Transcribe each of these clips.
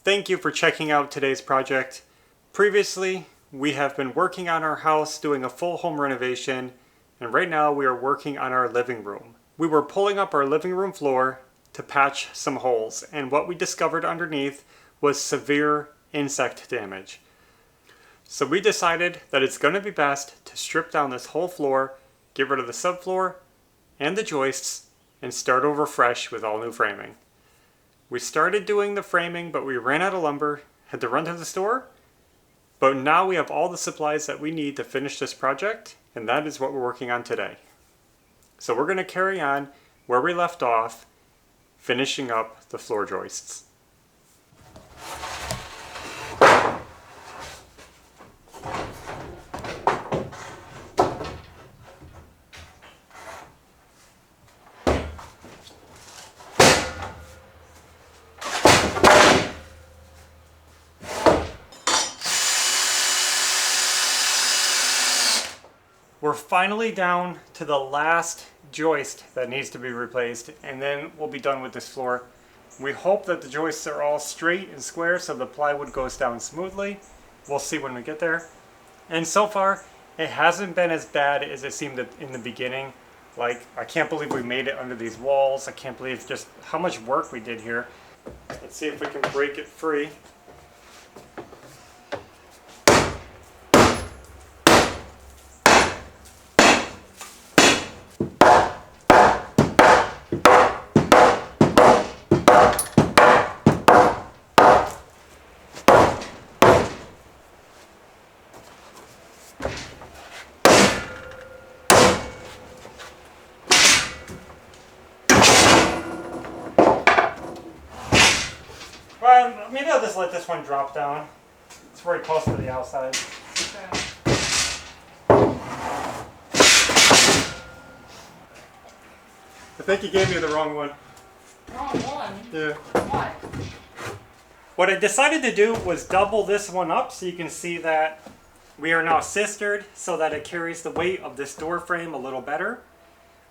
Thank you for checking out today's project. Previously, we have been working on our house doing a full home renovation, and right now we are working on our living room. We were pulling up our living room floor to patch some holes, and what we discovered underneath was severe insect damage. So we decided that it's going to be best to strip down this whole floor, get rid of the subfloor and the joists, and start over fresh with all new framing. We started doing the framing, but we ran out of lumber, had to run to the store, but now we have all the supplies that we need to finish this project, and that is what we're working on today. So we're going to carry on where we left off, finishing up the floor joists. We're finally down to the last joist that needs to be replaced, and then we'll be done with this floor. We hope that the joists are all straight and square so the plywood goes down smoothly. We'll see when we get there. And so far, it hasn't been as bad as it seemed in the beginning. Like, I can't believe we made it under these walls. I can't believe just how much work we did here. Let's see if we can break it free. Well, maybe I'll just let this one drop down. It's very close to the outside. Okay. I think you gave me the wrong one. Wrong one? Yeah. What? What I decided to do was double this one up so you can see that we are now sistered so that it carries the weight of this door frame a little better.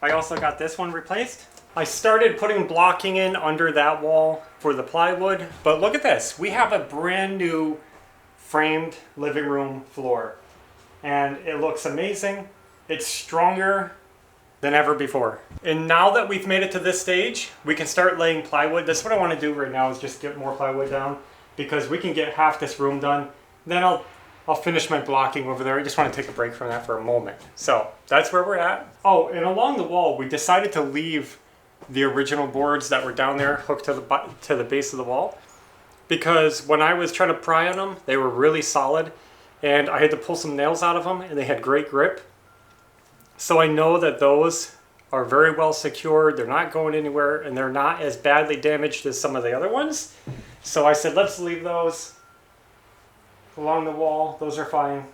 I also got this one replaced. I started putting blocking in under that wall for the plywood, but look at this. We have a brand new framed living room floor, and it looks amazing. It's stronger than ever before. And now that we've made it to this stage, we can start laying plywood. That's what I want to do right now, is just get more plywood down, because we can get half this room done. Then I'll finish my blocking over there. I just want to take a break from that for a moment. So that's where we're at. Oh, and along the wall, we decided to leave the original boards that were down there hooked to the base of the wall, because when I was trying to pry on them, they were really solid, and I had to pull some nails out of them, and they had great grip. So I know that those are very well secured, they're not going anywhere, and they're not as badly damaged as some of the other ones. So I said, let's leave those along the wall. Those are fine.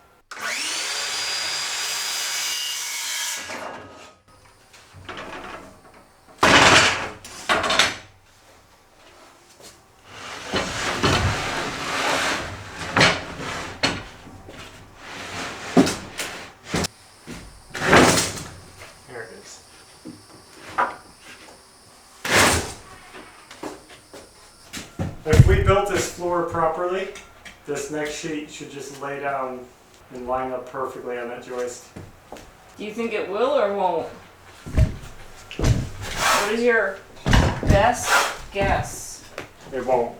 There it is. If we built this floor properly, this next sheet should just lay down and line up perfectly on that joist. Do you think it will or won't? What is your best guess? It won't.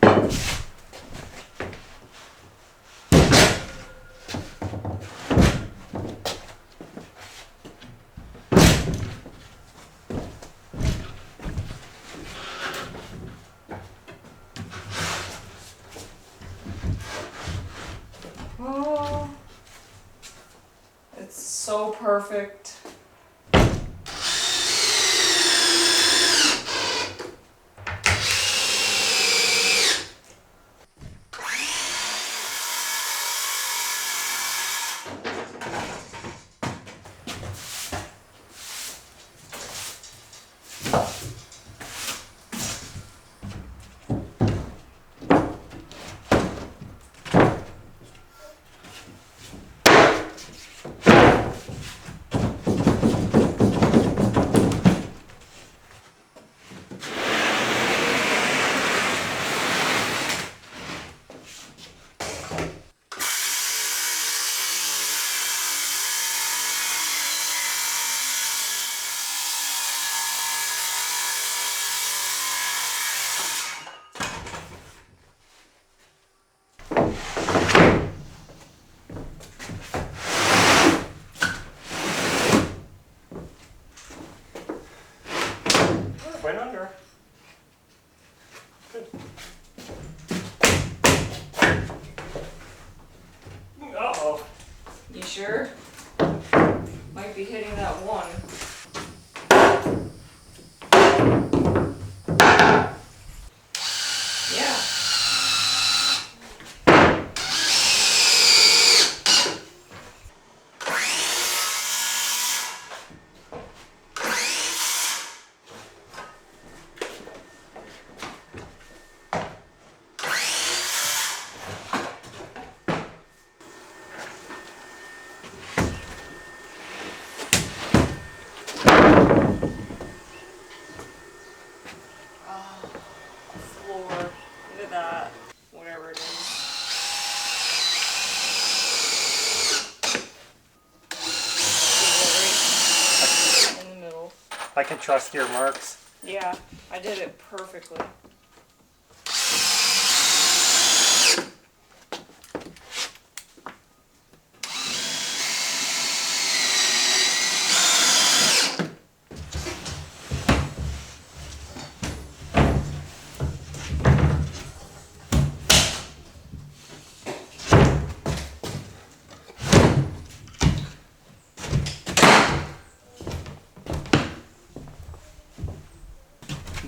Oh, it's so perfect. sure? Might be hitting that one. Yeah. Floor. Look at that. Whatever it is. Right in the middle. I can trust your marks. Yeah, I did it perfectly.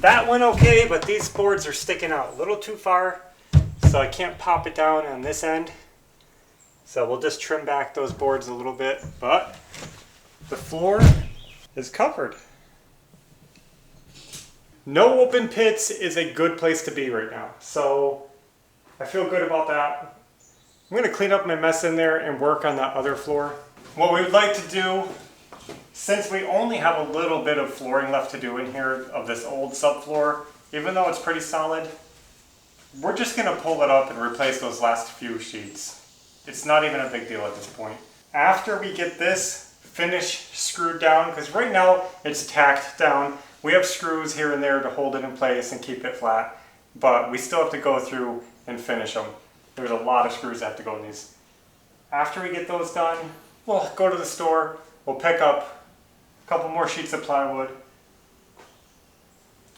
That went okay, but these boards are sticking out a little too far, so I can't pop it down on this end. So we'll just trim back those boards a little bit, but the floor is covered. No open pits is a good place to be right now, so I feel good about that. I'm going to clean up my mess in there and work on that other floor. What we would like to do, since we only have a little bit of flooring left to do in here of this old subfloor, even though it's pretty solid, we're just going to pull it up and replace those last few sheets. It's not even a big deal at this point. After we get this finished screwed down, because right now it's tacked down, we have screws here and there to hold it in place and keep it flat, but we still have to go through and finish them. There's a lot of screws that have to go in these. After we get those done, we'll go to the store, we'll pick up a couple more sheets of plywood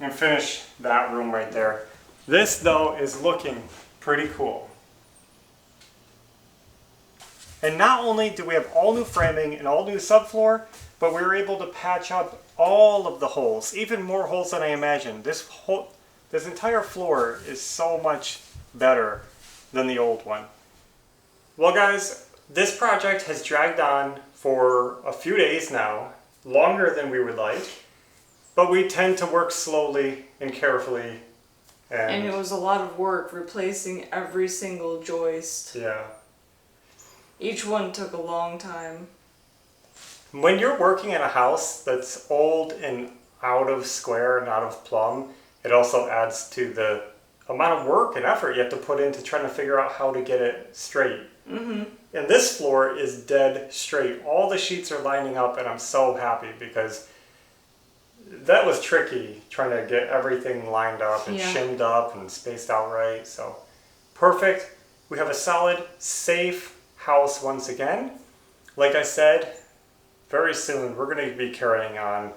and finish that room right there. This though is looking pretty cool. And not only do we have all new framing and all new subfloor, but we were able to patch up all of the holes, even more holes than I imagined. This entire floor is so much better than the old one. Well guys, this project has dragged on for a few days now, longer than we would like, but we tend to work slowly and carefully. And it was a lot of work replacing every single joist. Yeah. Each one took a long time. When you're working in a house that's old and out of square and out of plumb, it also adds to the amount of work and effort you have to put into trying to figure out how to get it straight. Mm-hmm. And this floor is dead straight. All the sheets are lining up, and I'm so happy because that was tricky trying to get everything lined up and shimmed up and spaced out right. So perfect. We have a solid, safe house once again. Like I said, very soon we're going to be carrying on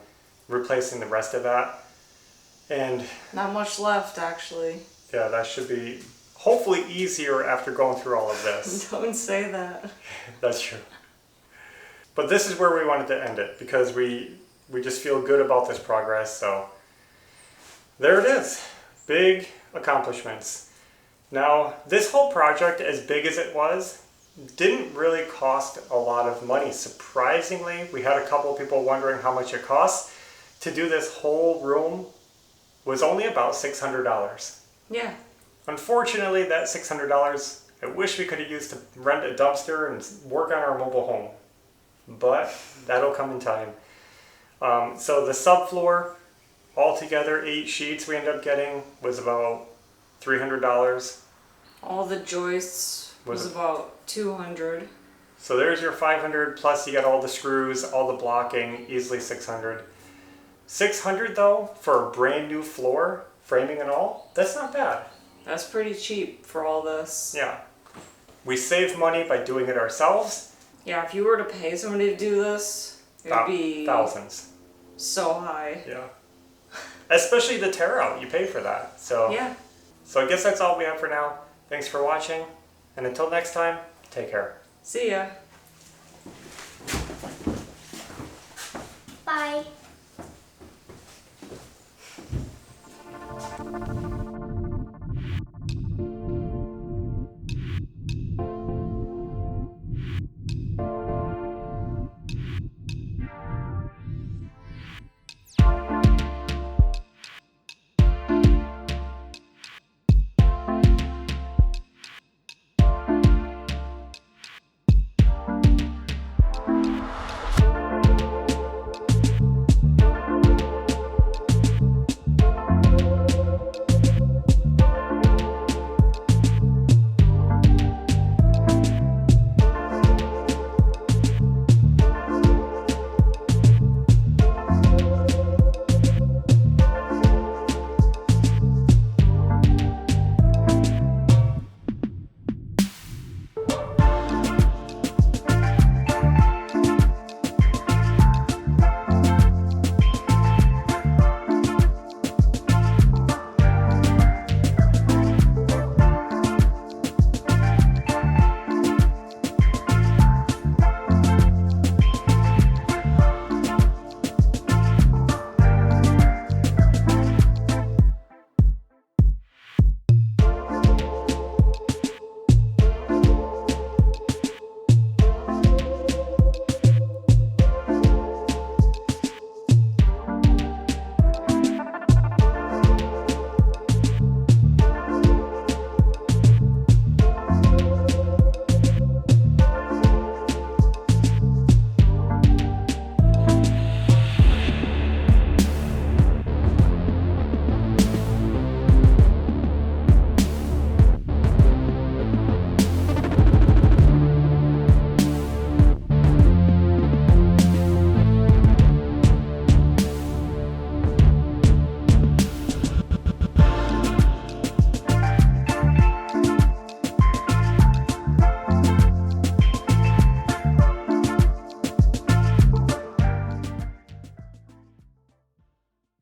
replacing the rest of that. And not much left, actually. Yeah, that should be hopefully easier after going through all of this. Don't say that. That's true. But this is where we wanted to end it because we just feel good about this progress. So there it is. Big accomplishments. Now, this whole project, as big as it was, didn't really cost a lot of money. Surprisingly, we had a couple of people wondering how much it costs. To do this whole room was only about $600. Yeah. Unfortunately, that $600, I wish we could have used to rent a dumpster and work on our mobile home. But that'll come in time. So the subfloor, altogether 8 sheets we ended up getting, was about $300. All the joists was about $200. So there's your $500, plus you got all the screws, all the blocking, easily $600. $600 though, for a brand new floor, framing and all, that's not bad. That's pretty cheap for all this. Yeah. We save money by doing it ourselves. Yeah, if you were to pay somebody to do this, it would be thousands. So high. Yeah. Especially the tear out, you pay for that. So yeah. So I guess that's all we have for now. Thanks for watching, and until next time, take care. See ya. Bye.